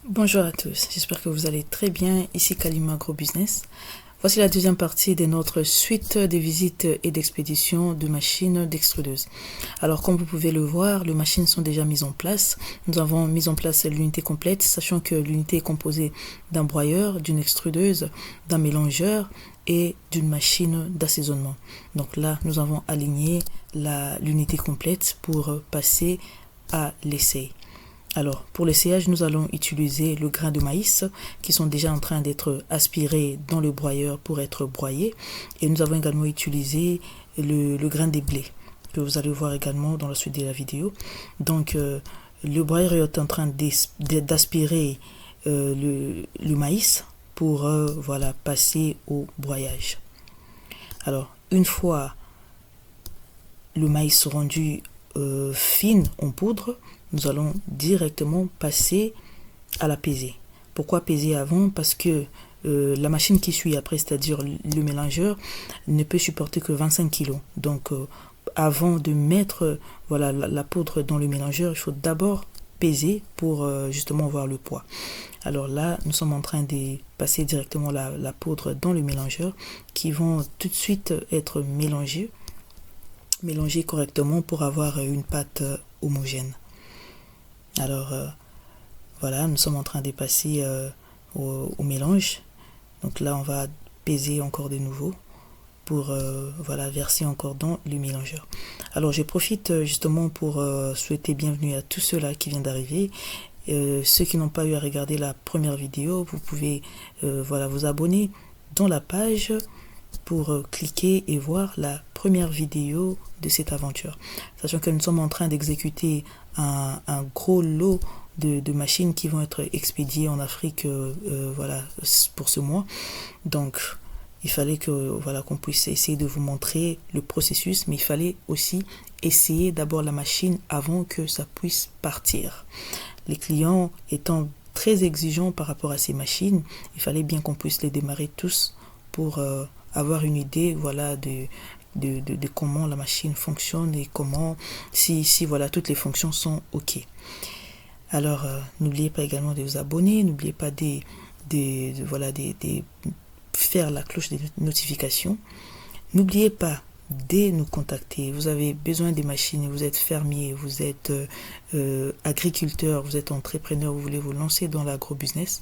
Bonjour à tous, j'espère que vous allez très bien. Ici Kalima Agrobusiness. Voici la deuxième partie de notre suite des visites et d'expéditions de machines d'extrudeuses. Alors comme vous pouvez le voir, les machines sont déjà mises en place. Nous avons mis en place l'unité complète, sachant que l'unité est composée d'un broyeur, d'une extrudeuse, d'un mélangeur et d'une machine d'assaisonnement. Donc là, nous avons aligné l'unité complète pour passer à l'essai. Alors, pour l'essayage, nous allons utiliser le grain de maïs qui sont déjà en train d'être aspirés dans le broyeur pour être broyés. Et nous avons également utilisé le grain des blés que vous allez voir également dans la suite de la vidéo. Donc, le broyeur est en train d'aspirer le maïs pour voilà, passer au broyage. Alors, une fois le maïs rendu fine en poudre, nous allons directement passer à la pesée. Pourquoi peser avant? Parce que la machine qui suit après, c'est-à-dire le mélangeur, ne peut supporter que 25 kg. Donc, avant de mettre voilà, la poudre dans le mélangeur, il faut d'abord peser pour justement voir le poids. Alors là, nous sommes en train de passer directement la poudre dans le mélangeur qui vont tout de suite être mélangés correctement pour avoir une pâte homogène. Alors voilà, nous sommes en train de passer au mélange. Donc là, on va peser encore de nouveau pour voilà, verser encore dans le mélangeur. Alors je profite justement pour souhaiter bienvenue à tous ceux-là qui viennent d'arriver. Ceux qui n'ont pas eu à regarder la première vidéo, vous pouvez voilà, vous abonner dans la page pour cliquer et voir la première vidéo de cette aventure. Sachant que nous sommes en train d'exécuter un gros lot de machines qui vont être expédiées en Afrique voilà, pour ce mois. Donc, il fallait que voilà, qu'on puisse essayer de vous montrer le processus, mais il fallait aussi essayer d'abord la machine avant que ça puisse partir. Les clients étant très exigeants par rapport à ces machines, il fallait bien qu'on puisse les démarrer tous pour avoir une idée voilà, de comment la machine fonctionne et comment, si voilà, toutes les fonctions sont OK. Alors, n'oubliez pas également de vous abonner, n'oubliez pas de faire la cloche de notification. N'oubliez pas de nous contacter. Vous avez besoin des machines, vous êtes fermier, vous êtes agriculteur, vous êtes entrepreneur, vous voulez vous lancer dans l'agrobusiness.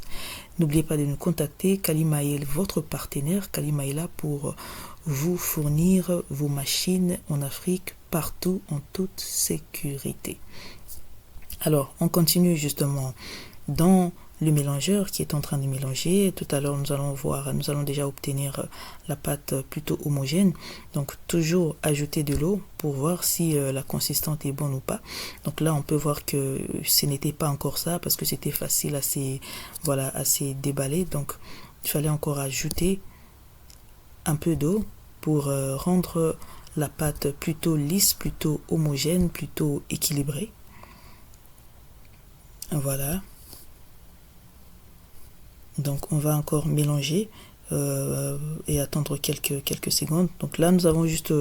N'oubliez pas de nous contacter. Kalima est votre partenaire. Kalima est là pour vous fournir vos machines en Afrique, partout, en toute sécurité. Alors, on continue justement dans le mélangeur qui est en train de mélanger. Tout à l'heure, nous allons déjà obtenir la pâte plutôt homogène. Donc, toujours ajouter de l'eau pour voir si la consistance est bonne ou pas. Donc là, on peut voir que ce n'était pas encore ça parce que c'était facile à se déballer. Donc, il fallait encore ajouter un peu d'eau pour rendre la pâte plutôt lisse, plutôt homogène, plutôt équilibrée. Voilà. Donc on va encore mélanger et attendre quelques secondes. Donc là nous avons juste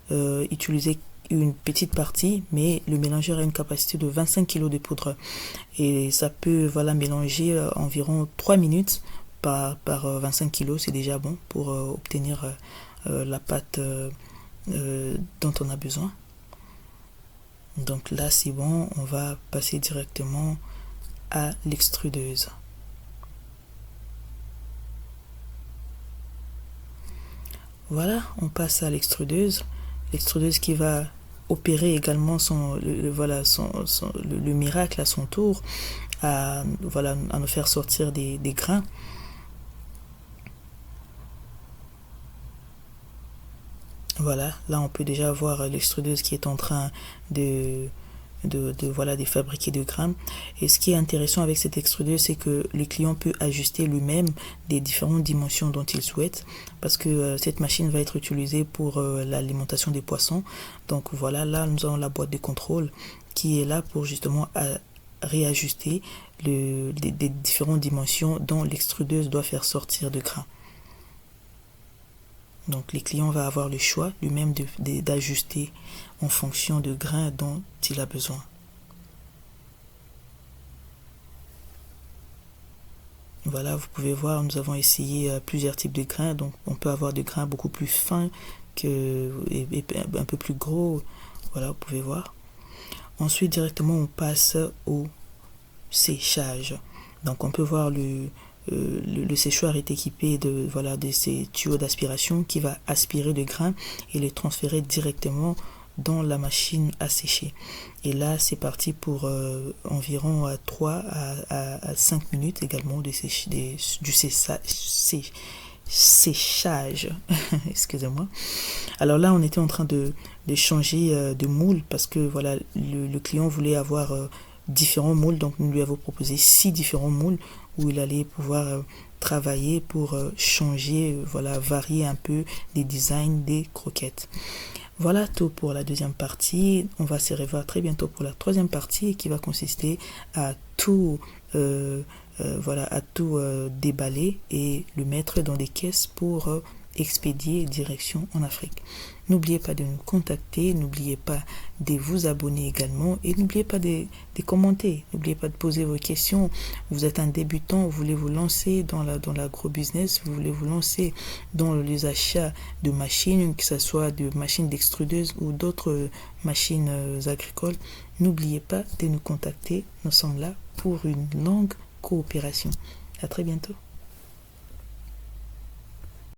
utilisé une petite partie, mais le mélangeur a une capacité de 25 kg de poudre et ça peut voilà, mélanger environ 3 minutes par 25 kg. C'est déjà bon pour obtenir la pâte dont on a besoin. Donc là c'est bon, on va passer directement à l'extrudeuse. Voilà, on passe à l'extrudeuse. L'extrudeuse qui va opérer également le miracle à son tour, à nous faire sortir des grains. Voilà, là on peut déjà voir l'extrudeuse qui est en train de fabriquer de grains. Et ce qui est intéressant avec cette extrudeuse, c'est que le client peut ajuster lui-même des différentes dimensions dont il souhaite, parce que cette machine va être utilisée pour l'alimentation des poissons. Donc voilà, là nous avons la boîte de contrôle qui est là pour justement réajuster des différentes dimensions dont l'extrudeuse doit faire sortir de grains. Donc les clients vont avoir le choix lui-même d'ajuster en fonction de grains dont il a besoin. Voilà, vous pouvez voir, nous avons essayé plusieurs types de grains. Donc, on peut avoir des grains beaucoup plus fins et un peu plus gros. Voilà, vous pouvez voir. Ensuite, directement, on passe au séchage. Donc, on peut voir le séchoir est équipé de ces tuyaux d'aspiration qui va aspirer le grain et les transférer directement dans la machine à sécher. Et là, c'est parti pour environ 3 à 5 minutes également du séchage. Excusez-moi. Alors là, on était en train de changer de moule parce que voilà, le client voulait avoir différents moules. Donc, nous lui avons proposé 6 différents moules où il allait pouvoir travailler pour changer, varier un peu les designs des croquettes. Voilà tout pour la deuxième partie. On va se revoir très bientôt pour la troisième partie qui va consister à tout déballer et le mettre dans des caisses pour expédier direction en Afrique. N'oubliez pas de nous contacter, n'oubliez pas de vous abonner également et n'oubliez pas de commenter, n'oubliez pas de poser vos questions. Vous êtes un débutant, vous voulez vous lancer dans l'agro-business, vous voulez vous lancer dans les achats de machines, que ce soit de machines d'extrudeuse ou d'autres machines agricoles. N'oubliez pas de nous contacter, nous sommes là pour une longue coopération. À très bientôt.